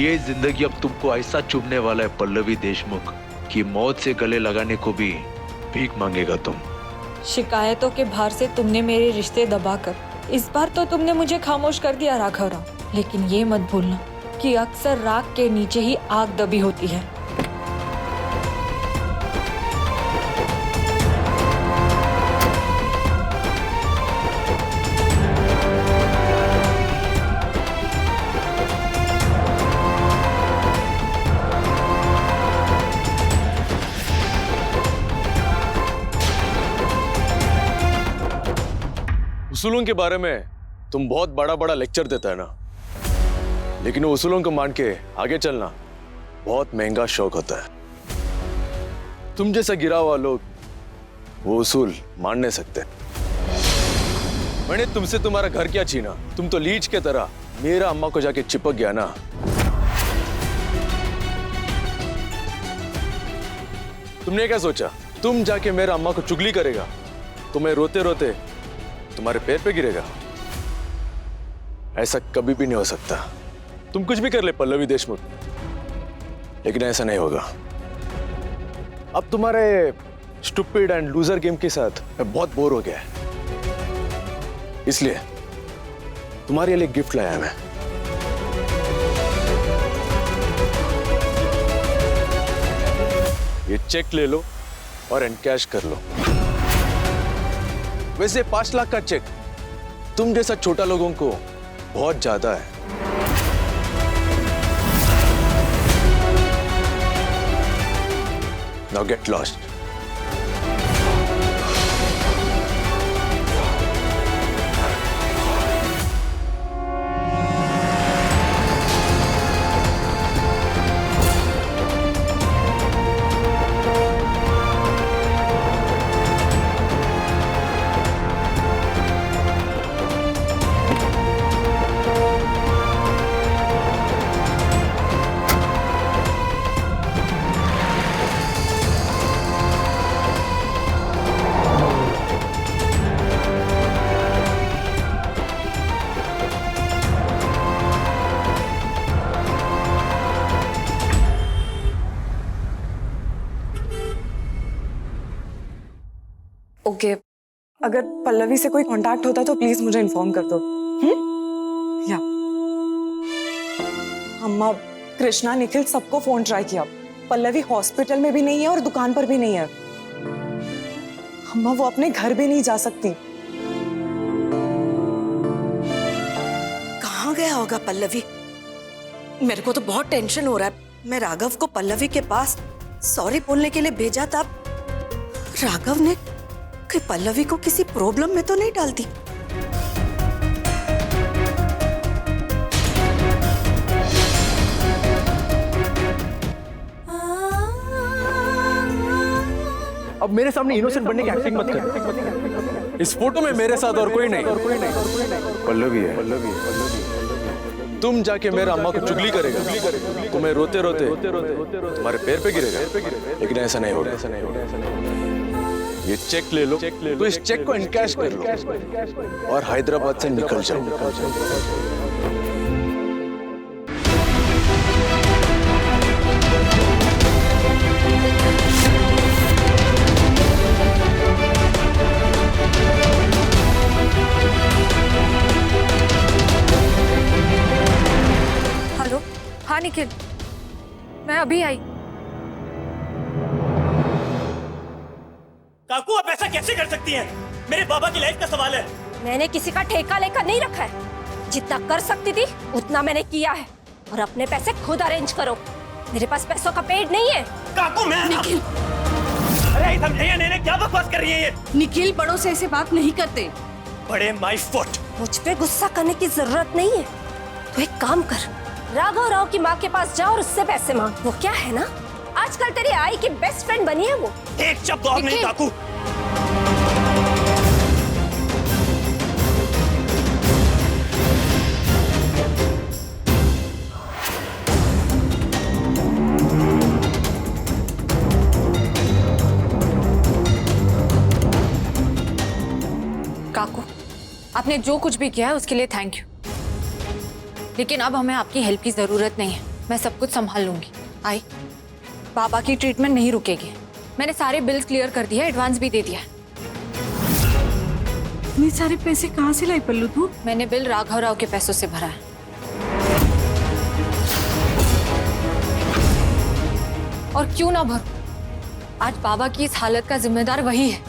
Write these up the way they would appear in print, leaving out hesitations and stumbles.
ये जिंदगी अब तुमको ऐसा चुभने वाला है पल्लवी देशमुख कि मौत से गले लगाने को भी भीख मांगेगा तुम। शिकायतों के भार से तुमने मेरे रिश्ते दबाकर इस बार तो तुमने मुझे खामोश कर दिया राघवराव, लेकिन ये मत भूलना कि अक्सर राख के नीचे ही आग दबी होती है। उसूलों के बारे में तुम बहुत बड़ा बड़ा लेक्चर देता है ना, लेकिन उसूलों को मान के आगे चलना बहुत महंगा शौक होता है। तुम जैसा गिरा हुआ लोग वो उसूल मान नहीं सकते। मैंने तुमसे तुम्हारा घर क्या छीना, तुम तो लीच के तरह मेरा अम्मा को जाके चिपक गया ना। तुमने क्या सोचा तुम जाके मेरा अम्मा को चुगली करेगा तो मैं रोते रोते तुम्हारे पैर पे गिरेगा? ऐसा कभी भी नहीं हो सकता। तुम कुछ भी कर ले पल्लवी देशमुख, लेकिन ऐसा नहीं होगा। अब तुम्हारे स्टूपिड एंड लूजर गेम के साथ मैं बहुत बोर हो गया है, इसलिए तुम्हारे लिए गिफ्ट लाया मैं। ये चेक ले लो और एनकैश कर लो। वैसे 5 लाख का चेक तुम जैसा छोटा लोगों को बहुत ज्यादा है। Now get lost. ओके, अगर पल्लवी से कोई कांटेक्ट होता तो प्लीज मुझे इन्फॉर्म कर दो। या अम्मा, कृष्णा, निखिल सबको फोन ट्राई किया। पल्लवी हॉस्पिटल में भी नहीं है और दुकान पर भी नहीं है। अम्मा वो अपने घर भी नहीं जा सकती। कहाँ गया होगा पल्लवी? मेरे को तो बहुत टेंशन हो रहा है। मैं राघव को पल्लवी के पास सॉरी बोलने के लिए भेजा था। राघव ने कि पल्लवी को किसी प्रॉब्लम में तो नहीं डालती। अब मेरे सामने इनोसेंट बनने की एक्टिंग मत कर। इस फोटो में मेरे साथ और कोई नहीं, पल्लवी है। तुम जाके मेरा अम्मा को चुगली करेगा तो मैं रोते रोते तुम्हारे पैर पे गिरेगा, लेकिन ऐसा नहीं होगा। ये चेक ले लो, तो इस चेक को एनकैश कर लो और हैदराबाद से निकल जाओ। हेलो, हाँ निखिल, मैं अभी आई। काकू आप ऐसा कैसे कर सकती हैं? मेरे बाबा की लाइफ का सवाल है। मैंने किसी का ठेका लेकर नहीं रखा है। जितना कर सकती थी उतना मैंने किया है, और अपने पैसे खुद अरेंज करो। मेरे पास पैसों का पेड़ नहीं है। काकू मैं निखिल, अरे समझे ने क्या बकवास कर रही है ये? निखिल, बड़ों से ऐसे बात नहीं करते। बड़े माय फुट। मुझ पे गुस्सा करने की जरूरत नहीं है। तो एक काम कर, राघव राव की माँ के पास जाओ और उससे पैसे मांग। वो क्या है ना, आजकल तेरी आई की बेस्ट फ्रेंड बनी है वो। एक शब्द और नहीं काकू। काकू, आपने जो कुछ भी किया है उसके लिए थैंक यू, लेकिन अब हमें आपकी हेल्प की जरूरत नहीं है। मैं सब कुछ संभाल लूंगी। आई, बाबा की ट्रीटमेंट नहीं रुकेगी। मैंने सारे बिल्स क्लियर कर दिए, एडवांस भी दे दिया है। इतने सारे पैसे कहाँ से लाई पल्लू तू? मैंने बिल राघव राव के पैसों से भरा है। और क्यों ना भरूं? आज बाबा की इस हालत का जिम्मेदार वही है।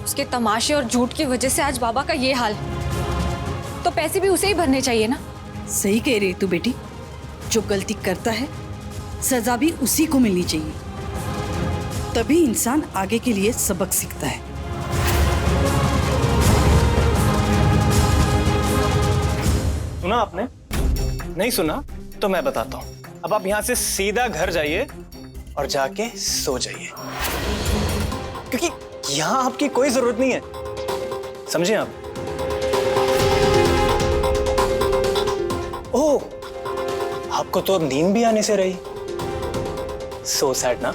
उसके तमाशे और झूठ की वजह से आज बाबा का ये हाल है। तो पैसे भी उसे ही भरने चाहिए ना। सही कह रही तू बेटी, जो गलती करता है सजा भी उसी को मिलनी चाहिए, तभी इंसान आगे के लिए सबक सीखता है। सुना आपने? नहीं सुना तो मैं बताता हूँ। अब आप यहाँ से सीधा घर जाइए और जाके सो जाइए, क्योंकि यहाँ आपकी कोई जरूरत नहीं है, समझे आप? ओह, आपको तो अब नींद भी आने से रही। सो सैड ना?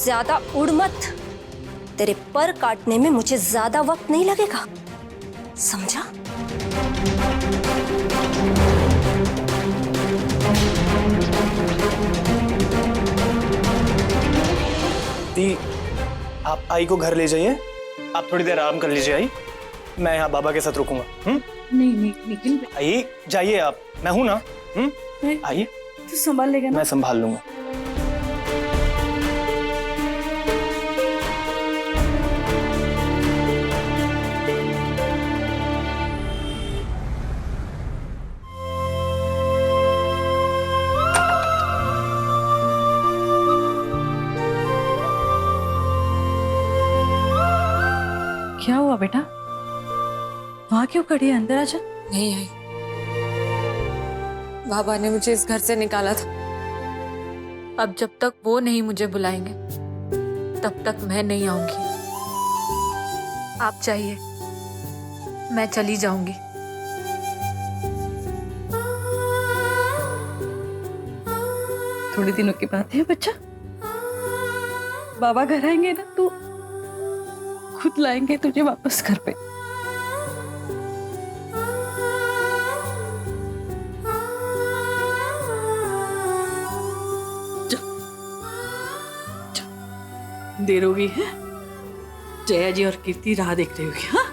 ज्यादा उड़ मत, तेरे पर काटने में मुझे ज्यादा वक्त नहीं लगेगा, समझा? दी, आप आई को घर ले जाइए, आप थोड़ी देर आराम कर लीजिए। आई, मैं यहाँ बाबा के साथ रुकूंगा। नहीं नहीं निखिल, आई जाइए आप, मैं हूं ना। आइए, तू संभाल लेगा ना? मैं संभाल लूंगा। क्या हुआ बेटा? वहां क्यों खड़ी है? अंदर आजा। नहीं आई, बाबा ने मुझे इस घर से निकाला था। अब जब तक वो नहीं मुझे बुलाएंगे तब तक मैं नहीं आऊंगी। आप चाहिए, मैं चली जाऊंगी। थोड़े दिनों की बात है बच्चा, बाबा घर आएंगे ना तो खुद लाएंगे तुझे वापस घर पे। देर हो गई है, जया जी और कीर्ति राह देख रही होगी। हाँ,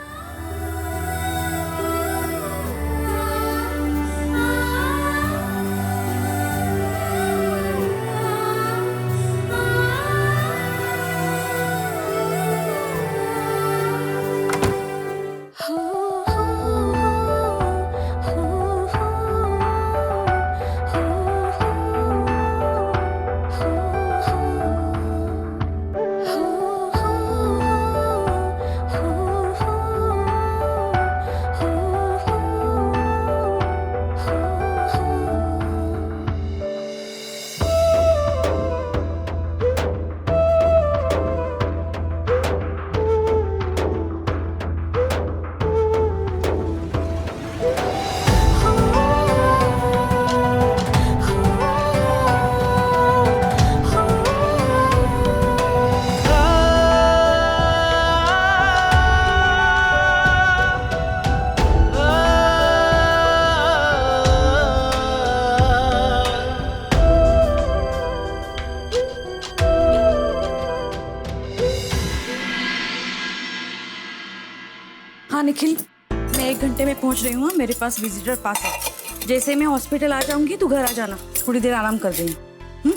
हाँ निखिल, मैं 1 घंटे में पहुंच रही हूँ। मेरे पास विजिटर पास है। जैसे मैं हॉस्पिटल आ जाऊंगी तू घर आ जाना, थोड़ी देर आराम कर देना।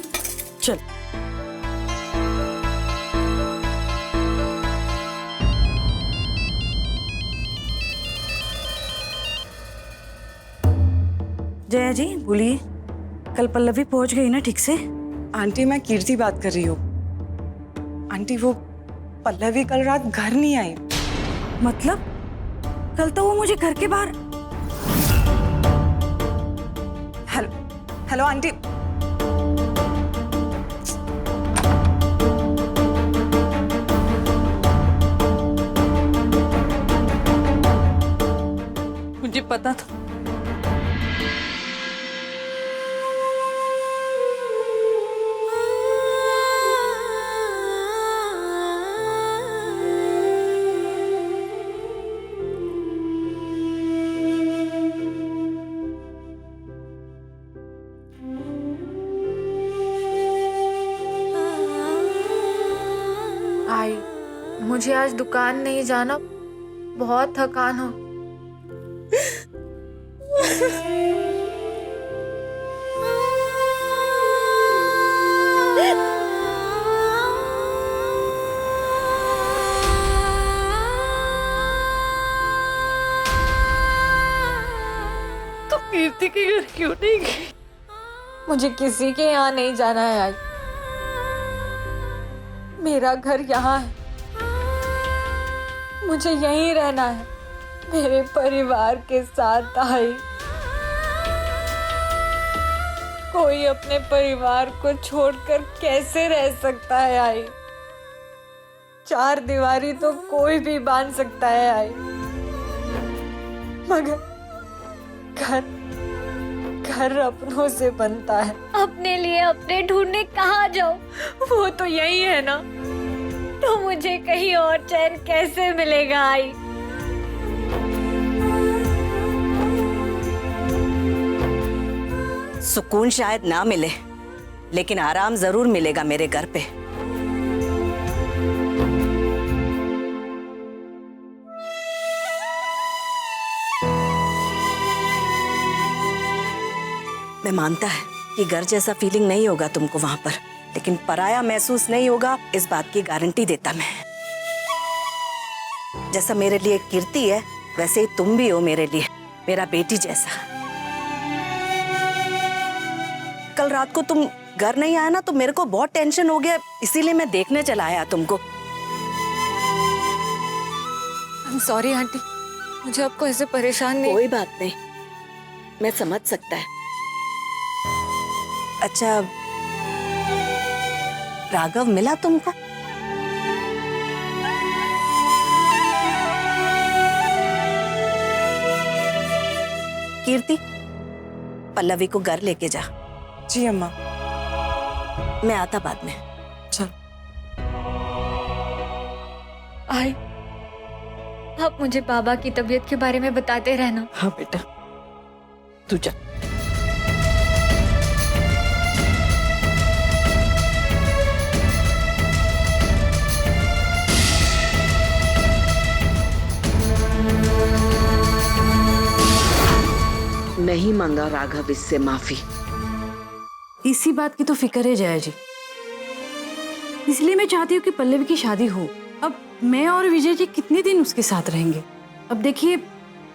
चल। जया जी बोलिए, कल पल्लवी पहुंच गई ना ठीक से? आंटी मैं कीर्ति बात कर रही हूँ। आंटी वो पल्लवी कल रात घर नहीं आई। मतलब कल तो वो मुझे घर के बाहर। हेलो हेलो आंटी, मुझे पता था। मुझे आज दुकान नहीं जाना, बहुत थकान हो। तो कीर्ति के घर क्यों नहीं गई? मुझे किसी के यहाँ नहीं जाना है आज। मेरा घर यहाँ है, मुझे यहीं रहना है, मेरे परिवार के साथ। आई, कोई अपने परिवार को छोड़कर कैसे रह सकता है? आई, चार दीवारी तो कोई भी बांध सकता है। आई, मगर घर अपनों से बनता है। अपने लिए अपने ढूंढने कहाँ जाओ? वो तो यही है ना। तो मुझे कहीं और चैन कैसे मिलेगा? आई, सुकून शायद ना मिले, लेकिन आराम जरूर मिलेगा मेरे घर पे। मैं मानता है कि घर जैसा फीलिंग नहीं होगा तुमको वहां पर, लेकिन पराया महसूस नहीं होगा, इस बात की गारंटी देता मैं। जैसा मेरे लिए कीर्ति है, वैसे ही तुम भी हो मेरे लिए, मेरा बेटी जैसा। कल रात को तुम घर नहीं आया ना, तो मेरे को बहुत टेंशन हो गया, इसीलिए मैं देखने चला आया तुमको। I'm sorry आंटी, मुझे आपको ऐसे परेशान नहीं। कोई बात नहीं, मैं समझ सकता है। अच्छा, राघव मिला तुमको? कीर्ति, पल्लवी को घर लेके जा। जी अम्मा। मैं आता बाद में। चल। आई, आप मुझे बाबा की तबीयत के बारे में बताते रहना। हाँ बेटा, तू जा। नहीं मांगा राघव इससे माफी। इसी बात की तो फिक्र है जया जी, इसलिए मैं चाहती हूँ कि पल्लवी की शादी हो। अब मैं और विजय जी कितने दिन उसके साथ रहेंगे? अब देखिए,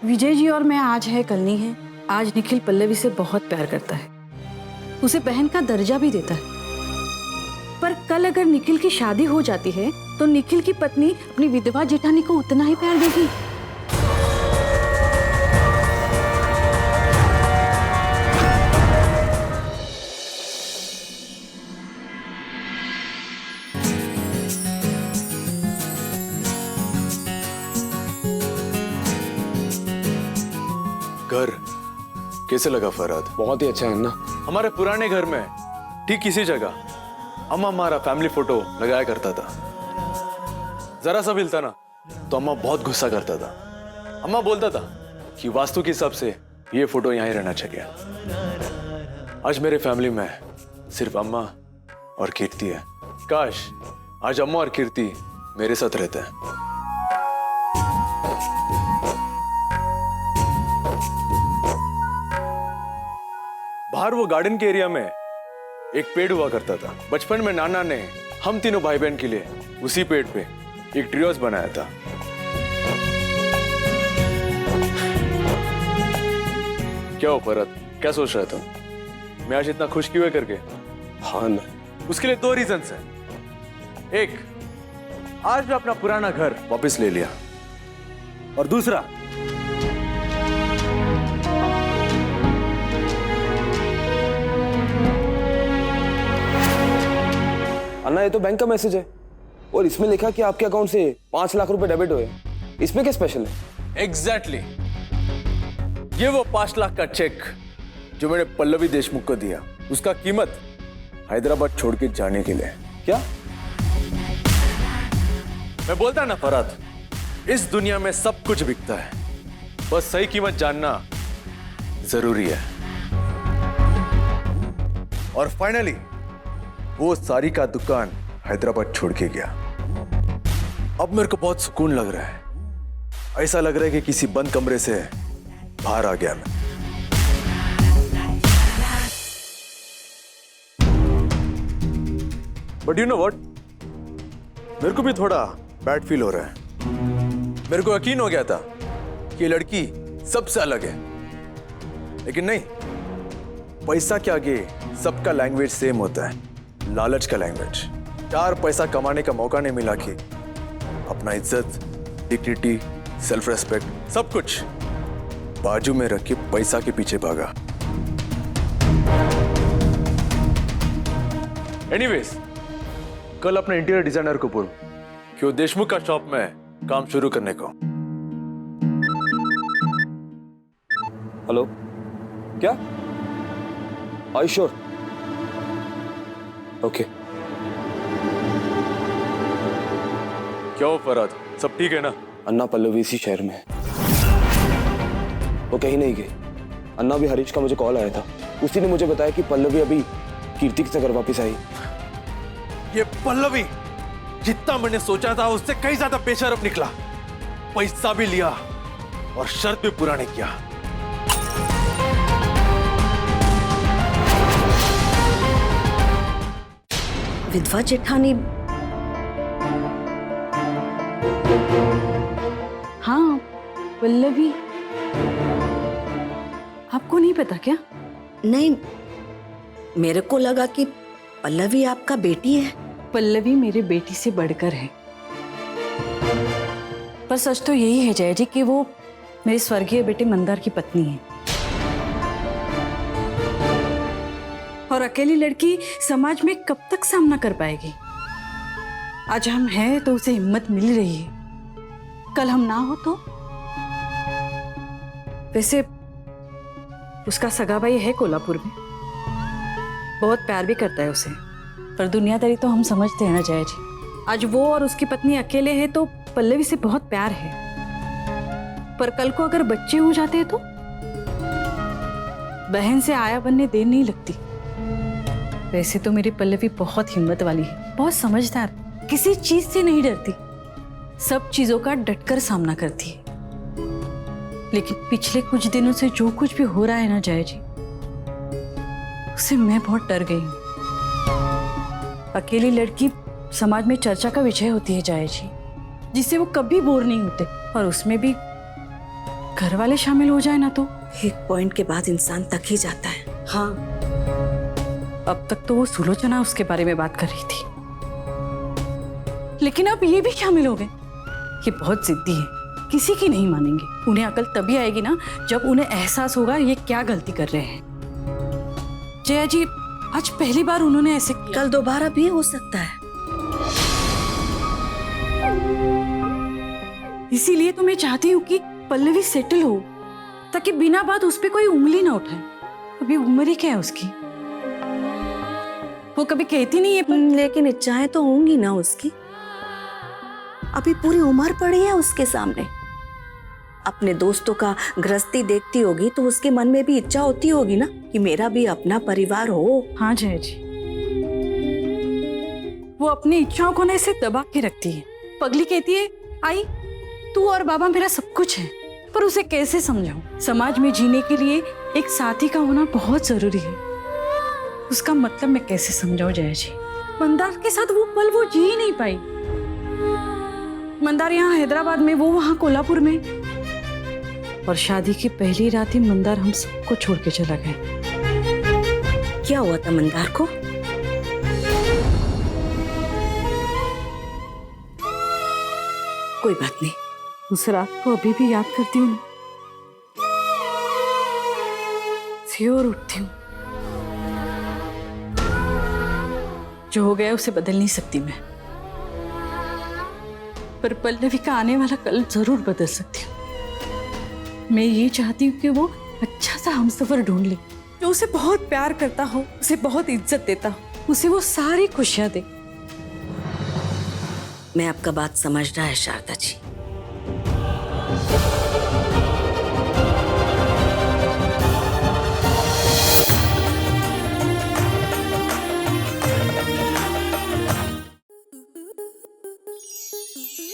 विजय जी और मैं आज है कल नहीं है। आज निखिल पल्लवी से बहुत प्यार करता है, उसे बहन का दर्जा भी देता है। पर कल अगर निखिल की शादी हो जाती है तो निखिल की पत्नी अपनी विधवा जेठानी को उतना ही प्यार देगी। घर कैसे लगा फरहाद? बहुत ही अच्छा है ना। हमारे पुराने घर में ठीक इसी जगह अम्मा हमारा फैमिली फोटो लगाया करता था। जरा सा मिलता ना तो अम्मा बहुत गुस्सा करता था। अम्मा बोलता था कि वास्तु के हिसाब से ये फोटो यहीं रहना चाहिए। आज मेरे फैमिली में सिर्फ अम्मा और कीर्ति है। काश आज अम्मा और कीर्ति मेरे साथ रहते हैं। बाहर वो गार्डन के एरिया में एक पेड़ हुआ करता था। बचपन में नाना ने हम तीनों भाई बहन के लिए उसी पेड़ पे एक ट्री हाउस बनाया था। क्या हो फरहत, क्या सोच रहा था? मैं आज इतना खुश क्यों है करके? हाँ ना। उसके लिए दो रीजंस हैं। एक, आज मैं अपना पुराना घर वापस ले लिया, और दूसरा, अन्ना ये तो बैंक का मैसेज है और इसमें लिखा कि आपके अकाउंट से 5 लाख रुपए डेबिट हुए। इसमें क्या स्पेशल है? एग्जैक्टली ये वो 5 लाख का चेक जो मैंने पल्लवी देशमुख को दिया, उसका कीमत हैदराबाद छोड़ के जाने के लिए। क्या? मैं बोलता ना फरहत, इस दुनिया में सब कुछ बिकता है, बस सही कीमत जानना जरूरी है। और फाइनली वो सारी का दुकान हैदराबाद छोड़ के गया। अब मेरे को बहुत सुकून लग रहा है। ऐसा लग रहा है कि किसी बंद कमरे से बाहर आ गया मैं। बट यू नो व्हाट, मेरे को भी थोड़ा बैड फील हो रहा है। मेरे को यकीन हो गया था कि ये लड़की सबसे अलग है, लेकिन नहीं। पैसा के आगे सबका लैंग्वेज सेम होता है, लालच का लैंग्वेज। 4 पैसा कमाने का मौका नहीं मिला कि अपना इज्जत, डिग्निटी, सेल्फ रेस्पेक्ट सब कुछ बाजू में रख के पैसा के पीछे भागा। एनीवेज, कल अपने इंटीरियर डिजाइनर को बोल कि वो देशमुख का शॉप में काम शुरू करने को। हेलो, क्या? Are you sure? ओके। क्या हो फराद, सब ठीक है ना? अन्ना पल्लवी इसी शहर में है। वो कहीं नहीं गई। अन्ना भी हरीश का मुझे कॉल आया था, उसी ने मुझे बताया कि पल्लवी अभी कीर्ति से घर वापस आई। ये पल्लवी जितना मैंने सोचा था उससे कहीं ज्यादा बेशर्म निकला। पैसा भी लिया और शर्त भी पूरा नहीं किया। विधवा जेठानी? हाँ, पल्लवी। आपको नहीं पता क्या? नहीं, मेरे को लगा कि पल्लवी आपका बेटी है। पल्लवी मेरे बेटी से बढ़कर है। पर सच तो यही है जय जी कि वो मेरे स्वर्गीय बेटे मंदार की पत्नी है। और अकेली लड़की समाज में कब तक सामना कर पाएगी? आज हम हैं तो उसे हिम्मत मिल रही है, कल हम ना हो तो? वैसे उसका सगा भाई है कोल्हापुर में, बहुत प्यार भी करता है उसे, पर दुनियादारी तो हम समझते हैं ना जय जी। आज वो और उसकी पत्नी अकेले हैं तो पल्लवी से बहुत प्यार है, पर कल को अगर बच्चे हो जाते हैं तो? बहन से आया बनने देर नहीं लगती। वैसे तो मेरी पल्लवी बहुत हिम्मत वाली है, बहुत समझदार, किसी चीज से नहीं डरती, सब चीजों का डटकर सामना करती है। लेकिन पिछले कुछ दिनों से जो कुछ भी हो रहा है ना जय जी, उससे मैं बहुत डर गई हूँ। अकेली लड़की समाज में चर्चा का विषय होती है जय जी, जिससे वो कभी बोर नहीं होते, और उसमें भी घर वाले शामिल हो जाए ना तो एक पॉइंट के बाद इंसान तक ही जाता है। हाँ, अब तक तो वो सुलोचना उसके बारे में बात कर रही थी, लेकिन अब ये भी शामिल हो गए। ये बहुत जिद्दी है, किसी की नहीं मानेंगे। उन्हें अकल तभी आएगी ना जब उन्हें एहसास होगा ये क्या गलती कर रहे हैं। जया जी, आज पहली बार उन्होंने ऐसे किया। कल दोबारा भी हो सकता है। इसीलिए तो मैं चाहती हूँ कि पल्लवी सेटल हो, ताकि बिना बात उस पर कोई उंगली ना उठाए। अभी उम्र ही क्या है उसकी, वो कभी कहती नहीं है। लेकिन इच्छाएं तो होंगी ना उसकी, अभी पूरी उम्र पड़ी है उसके सामने। अपने दोस्तों का गृहस्थी देखती होगी तो उसके मन में भी इच्छा होती होगी ना कि मेरा भी अपना परिवार हो। हाँ जय जी, वो अपनी इच्छाओं को ना ऐसे दबा के रखती है। पगली कहती है, आई तू और बाबा मेरा सब कुछ है, पर उसे कैसे समझाऊं? समाज में जीने के लिए एक साथी का होना बहुत जरूरी है। उसका मतलब मैं कैसे समझाऊं जय जी? मंदार के साथ वो पल वो जी ही नहीं पाई। मंदार यहाँ हैदराबाद में, वो वहाँ कोल्हापुर में, और शादी की पहली रात ही मंदार हम सबको छोड़ के चला गया। क्या हुआ था मंदार को? कोई बात नहीं। उस रात को अभी भी याद करती हूँ, सियोर उठती हूँ। जो हो गया उसे बदल नहीं सकती मैं, पर पल्लवी का आने वाला कल जरूर बदल सकती हूँ। मैं ये चाहती हूँ कि वो अच्छा सा हमसफर ढूंढ ले, जो उसे बहुत प्यार करता हो, उसे बहुत इज्जत देता हो, उसे वो सारी खुशियां दे। मैं आपका बात समझ रहा है शारदा जी।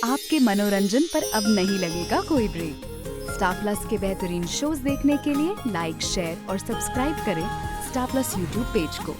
आपके मनोरंजन पर अब नहीं लगेगा कोई ब्रेक। स्टार प्लस के बेहतरीन शोज देखने के लिए लाइक, शेयर और सब्सक्राइब करें स्टार प्लस यूट्यूब पेज को।